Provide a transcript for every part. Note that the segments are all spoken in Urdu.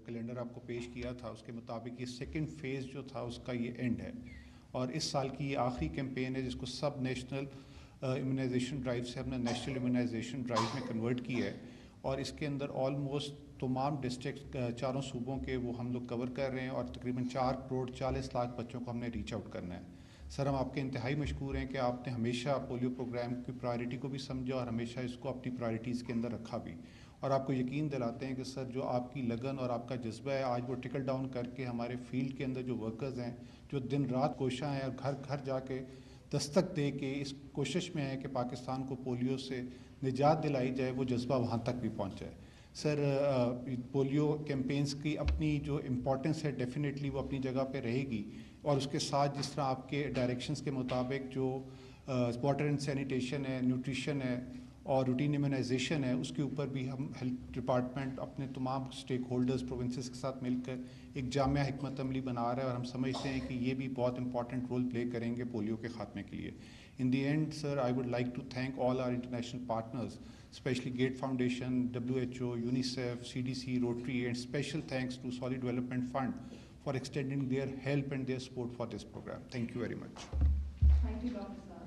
کیلنڈر آپ کو پیش کیا تھا اس کے مطابق یہ سیکنڈ فیز جو تھا اس کا یہ اینڈ ہے، اور اس سال کی یہ آخری کیمپین ہے جس کو سب نیشنل امیونائزیشن ڈرائیو سے ہم نے نیشنل امیونائزیشن ڈرائیو میں کنورٹ کیا ہے، اور اس کے اندر آلموسٹ تمام ڈسٹرکٹ چاروں صوبوں کے وہ ہم لوگ کور کر رہے ہیں، اور تقریباً 4.40 کروڑ بچوں کو ہم نے ریچ آؤٹ کرنا ہے۔ سر ہم آپ کے انتہائی مشکور ہیں کہ آپ نے ہمیشہ پولیو پروگرام کی پرائرٹی کو بھی سمجھا اور ہمیشہ اس کو اپنی پرائرٹیز کے اندر رکھا بھی، اور آپ کو یقین دلاتے ہیں کہ سر جو آپ کی لگن اور آپ کا جذبہ ہے آج وہ ٹرکل ڈاؤن کر کے ہمارے فیلڈ کے اندر جو ورکرز ہیں جو دن رات کوشاں ہیں اور گھر گھر جا کے دستک دے کے اس کوشش میں ہے کہ پاکستان کو پولیو سے نجات دلائی جائے، وہ جذبہ وہاں تک بھی پہنچا ہے۔ سر پولیو کیمپینز کی اپنی جو امپورٹنس ہے ڈیفینیٹلی وہ اپنی جگہ پہ رہے گی، اور اس کے ساتھ جس طرح آپ کے ڈائریکشنز کے مطابق جو واٹر اینڈ سینیٹیشن ہے، نیوٹریشن ہے اور روٹین امیونائزیشن ہے، اس کے اوپر بھی ہم ہیلتھ ڈپارٹمنٹ اپنے تمام اسٹیک ہولڈرز پروونسز کے ساتھ مل کر ایک جامع حکمت عملی بنا رہا ہے، اور ہم سمجھتے ہیں کہ یہ بھی بہت امپورٹنٹ رول پلے کریں گے پولیو کے خاتمے کے لیے۔ In the end, sir, I would like to thank all our international partners, especially Gates Foundation, WHO, UNICEF, CDC, Rotary, and special thanks to Solid Development Fund for extending their help and their support for this program. Thank you very much. Thank you, Dr. Saab.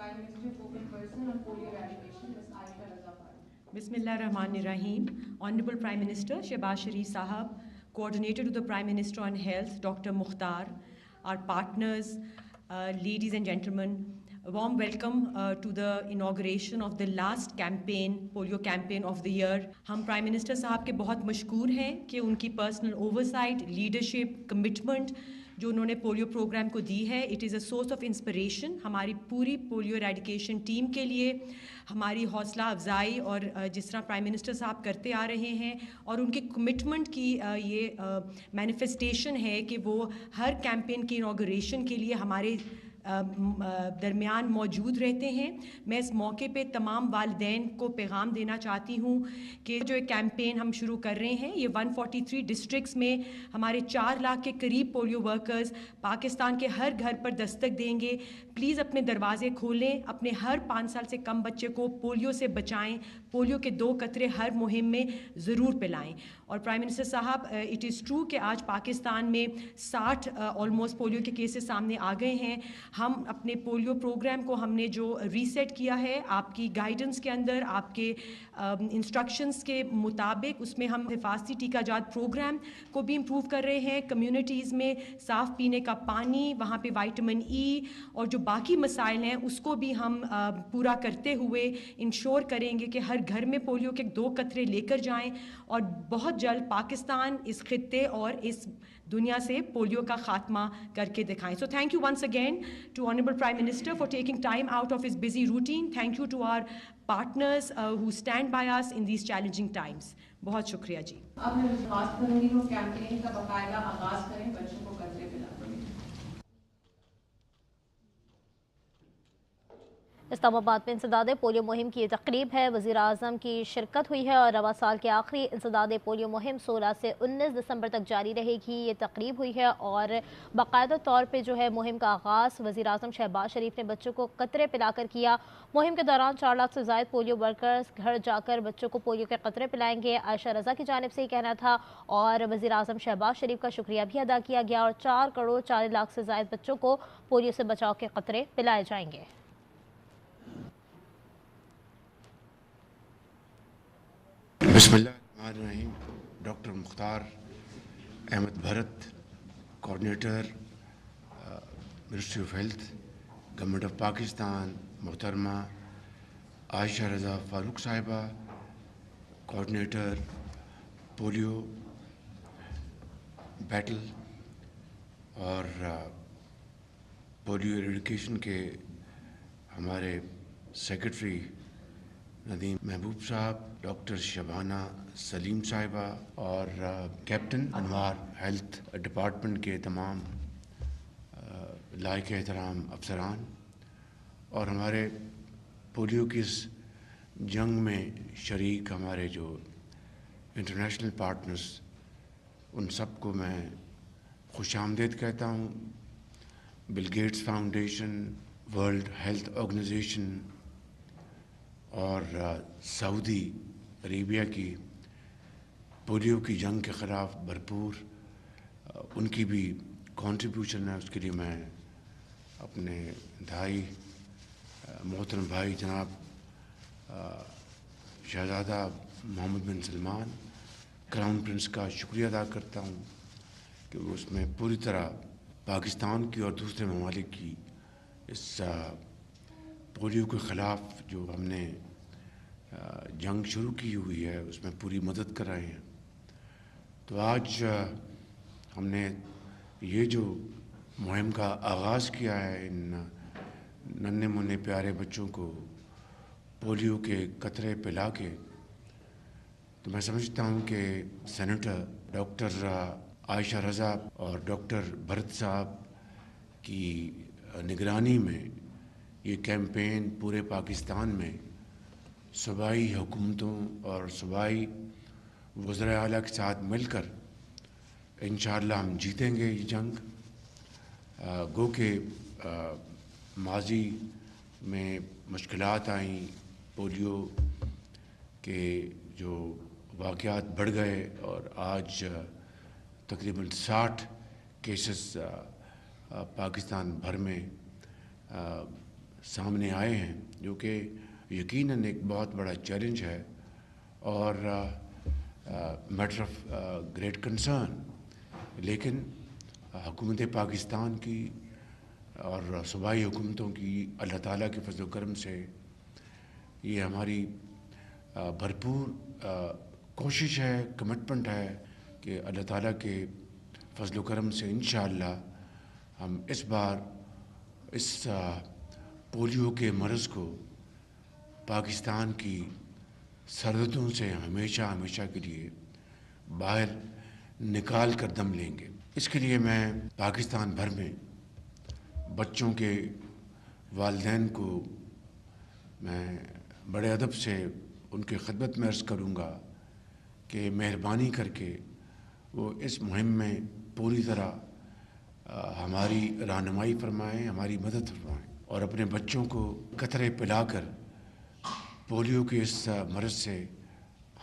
Prime Minister Focal Person on Polio Eradication, Ms. Aisha Raza Farooq. Bismillah ar-Rahman ar-Rahim. Honorable Prime Minister Shehbaz Sharif Sahab, Coordinator to the Prime Minister on Health, Dr. Mukhtar, our partners, ladies and gentlemen, a warm welcome to the inauguration of the last campaign, polio campaign of the year. ہم پرائم منسٹر صاحب کے بہت مشکور ہیں کہ ان کی پرسنل اوورسائٹ، لیڈرشپ، کمٹمنٹ جو انہوں نے پولیو پروگرام کو دی ہے، it is a source of inspiration ہماری پوری پولیو ایریڈیکیشن ٹیم کے لیے، ہماری حوصلہ افزائی، اور جس طرح پرائم منسٹر صاحب کرتے آ رہے ہیں اور ان کی کمٹمنٹ کی یہ مینیفیسٹیشن ہے کہ وہ ہر کیمپین کی انوگریشن کے لیے ہمارے درمیان موجود رہتے ہیں۔ میں اس موقع پہ تمام والدین کو پیغام دینا چاہتی ہوں کہ جو ایک کیمپین ہم شروع کر رہے ہیں، یہ 143 ڈسٹرکٹس میں ہمارے 4 لاکھ کے قریب پولیو ورکرز پاکستان کے ہر گھر پر دستک دیں گے۔ پلیز اپنے دروازے کھولیں، اپنے ہر 5 سال سے کم بچے کو پولیو سے بچائیں، پولیو کے 2 قطرے ہر مہم میں ضرور پلائیں۔ اور پرائم منسٹر صاحب، اٹ از ٹرو کہ آج پاکستان میں 60 آلموسٹ پولیو کے کیسز سامنے آ گئے ہیں۔ ہم اپنے پولیو پروگرام کو ہم نے جو ریسیٹ کیا ہے آپ کی گائیڈنس کے اندر، آپ کے انسٹرکشنز کے مطابق، اس میں ہم حفاظتی ٹیکہ جات پروگرام کو بھی امپروو کر رہے ہیں۔ کمیونٹیز میں صاف پینے کا پانی، وہاں پہ وائٹامن ای اور جو باقی مسائل ہیں اس کو بھی ہم پورا کرتے ہوئے انشور کریں گے کہ ہر گھر میں پولیو کے 2 قطرے لے کر جائیں، اور بہت جلد پاکستان اس خطے اور اس دنیا سے پولیو کا خاتمہ کر کے دکھائیں۔ So thank you once again to Honorable Prime Minister for taking time out of his busy routine. Thank you to our partners who stand by us in these challenging times. بہت شکریہ جی۔ اب میں درخواست کروں گی وہ کیمپین کا باقاعدہ آغاز کریں، بچوں کو قطرے پلا کر۔ اسلام آباد میں انسداد پولیو مہم کی تقریب ہے، وزیر اعظم کی شرکت ہوئی ہے، اور رواں سال کے آخری انسداد پولیو مہم 16 سے 19 دسمبر تک جاری رہے گی۔ یہ تقریب ہوئی ہے اور باقاعدہ طور پہ جو ہے مہم کا آغاز وزیر اعظم شہباز شریف نے بچوں کو قطرے پلا کر کیا۔ مہم کے دوران 4 لاکھ سے زائد پولیو ورکرز گھر جا کر بچوں کو پولیو کے قطرے پلائیں گے۔ عائشہ رضا کی جانب سے یہ کہنا تھا، اور وزیر اعظم شہباز شریف کا شکریہ بھی ادا کیا گیا، اور 4 کروڑ 40 لاکھ سے زائد بچوں کو پولیو سے بچاؤ کے قطرے پلائے جائیں گے۔ بسم اللہ الرحمن الرحیم۔ Doctor Mukhtar Ahmad Bharat, coordinator ministry of health, government of Pakistan, محترمہ عائشہ رضا فاروق صاحبہ، کوآرڈینیٹر پولیو بیٹل اور پولیو ایریڈیکیشن کے ہمارے سیکرٹری ندیم محبوب صاحب، ڈاکٹر شبانہ سلیم صاحبہ، اور کیپٹن انوار، ہیلتھ ڈپارٹمنٹ کے تمام لائق احترام افسران، اور ہمارے پولیو کی اس جنگ میں شریک ہمارے جو انٹرنیشنل پارٹنرز، ان سب کو میں خوش آمدید کہتا ہوں۔ Bill Gates foundation, World Health Organization اور سعودی عربیہ کی پولیو کی جنگ کے خلاف بھرپور ان کی بھی کنٹریبیوشن ہے. اس کے لیے میں اپنے انتہائی محترم بھائی جناب شہزادہ محمد بن سلمان کراؤن پرنس کا شکریہ ادا کرتا ہوں کہ وہ اس میں پوری طرح پاکستان کی اور دوسرے ممالک کی اس پولیو کے خلاف جو ہم نے جنگ شروع کی ہوئی ہے اس میں پوری مدد کر رہے ہیں. تو آج ہم نے یہ جو مہم کا آغاز کیا ہے ان ننھے منھے پیارے بچوں کو پولیو کے قطرے پلا کے، تو میں سمجھتا ہوں کہ سینیٹر ڈاکٹر عائشہ رضا اور ڈاکٹر بھرت صاحب کی نگرانی میں یہ کیمپین پورے پاکستان میں صوبائی حکومتوں اور صوبائی وزرائے اعلیٰ کے ساتھ مل کر انشاءاللہ ہم جیتیں گے یہ جنگ. گو کہ ماضی میں مشکلات آئیں، پولیو کے جو واقعات بڑھ گئے اور آج تقریباً 60 کیسز پاکستان بھر میں سامنے آئے ہیں، جو کہ یقیناً ایک بہت بڑا چیلنج ہے اور میٹر آف گریٹ کنسرن. لیکن حکومت پاکستان کی اور صوبائی حکومتوں کی اللہ تعالیٰ کے فضل و کرم سے یہ ہماری بھرپور کوشش ہے، کمٹمنٹ ہے کہ اللہ تعالیٰ کے فضل و کرم سے انشاءاللہ ہم اس بار اس پولیو کے مرض کو پاکستان کی سرحدوں سے ہمیشہ ہمیشہ کے لیے باہر نکال کر دم لیں گے. اس کے لیے میں پاکستان بھر میں بچوں کے والدین کو میں بڑے ادب سے ان کے خدمت میں عرض کروں گا کہ مہربانی کر کے وہ اس مہم میں پوری طرح ہماری رہنمائی فرمائیں، ہماری مدد فرمائیں اور اپنے بچوں کو قطرے پلا کر پولیو کے اس مرض سے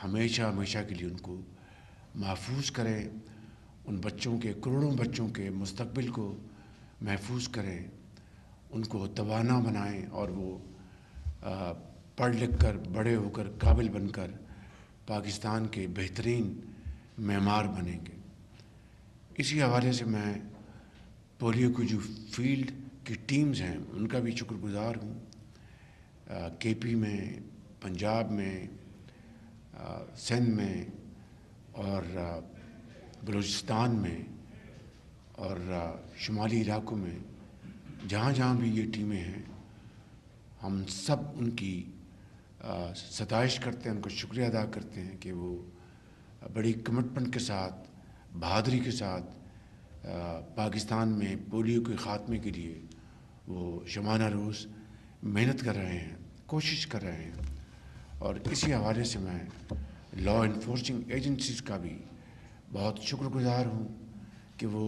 ہمیشہ ہمیشہ کے لیے ان کو محفوظ کریں. ان بچوں کے کروڑوں بچوں کے مستقبل کو محفوظ کریں، ان کو توانا بنائیں اور وہ پڑھ لکھ کر بڑے ہو کر قابل بن کر پاکستان کے بہترین معمار بنیں گے. اسی حوالے سے میں پولیو کی جو فیلڈ کی ٹیمز ہیں ان کا بھی شکر گزار ہوں. کے پی میں، پنجاب میں، سندھ میں اور بلوچستان میں اور شمالی علاقوں میں جہاں جہاں بھی یہ ٹیمیں ہیں، ہم سب ان کی ستائش کرتے ہیں، ان کا شکریہ ادا کرتے ہیں کہ وہ بڑی کمٹمنٹ کے ساتھ، بہادری کے ساتھ پاکستان میں پولیو کے خاتمے کے لیے وہ شبانہ روز محنت کر رہے ہیں، کوشش کر رہے ہیں. اور اسی حوالے سے میں لا انفورسنگ ایجنسیز کا بھی بہت شکر گزار ہوں کہ وہ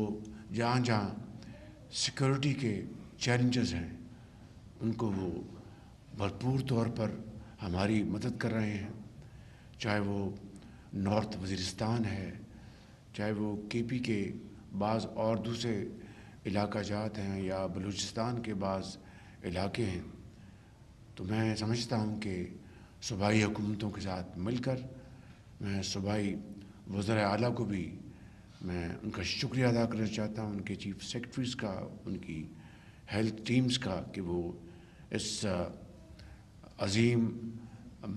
جہاں جہاں سیکورٹی کے چیلنجز ہیں ان کو وہ بھرپور طور پر ہماری مدد کر رہے ہیں. چاہے وہ نارتھ وزیرستان ہے، چاہے وہ کے پی کے بعض اور دوسرے علاقہ جات ہیں یا بلوچستان کے بعض علاقے ہیں. تو میں سمجھتا ہوں کہ صوبائی حکومتوں کے ساتھ مل کر میں صوبائی وزرائے اعلیٰ کو بھی میں ان کا شکریہ ادا کرنا چاہتا ہوں، ان کے چیف سیکرٹریز کا، ان کی ہیلتھ ٹیمز کا، کہ وہ اس عظیم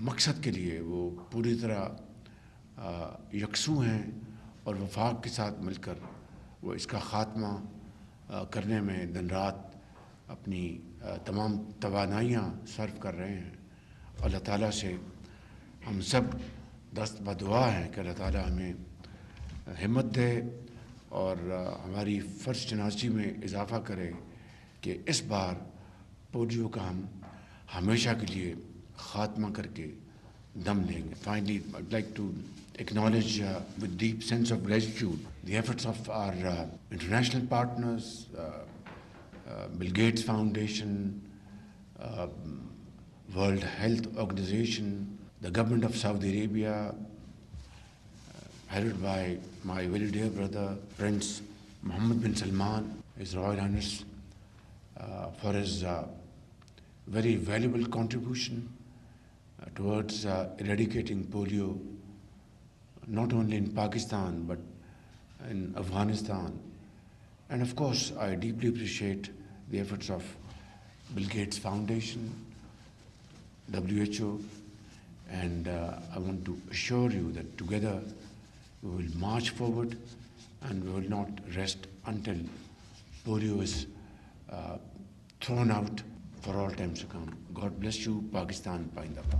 مقصد کے لیے وہ پوری طرح یکسو ہیں اور وفاق کے ساتھ مل کر وہ اس کا خاتمہ کرنے میں دن رات اپنی تمام توانائیاں صرف کر رہے ہیں. اللہ تعالیٰ سے ہم سب دست بدعا ہیں کہ اللہ تعالیٰ ہمیں ہمت دے اور ہماری فرض شناسی میں اضافہ کرے کہ اس بار پولیو کا ہم ہمیشہ کے لیے خاتمہ کر کے دم لیں گے. Finally, I'd like to acknowledge with deep sense of gratitude the efforts of our international partners, Bill Gates Foundation, World Health Organization, the government of Saudi Arabia, headed by my very dear brother, Prince Mohammed bin Salman, His Royal Highness, for his very valuable contribution towards eradicating polio, not only in Pakistan but in Afghanistan. And of course, I deeply appreciate the efforts of Bill Gates Foundation, WHO, and I want to assure you that together we will march forward and we will not rest until polio is thrown out for all times to come. God bless you, Pakistan, Paindaba.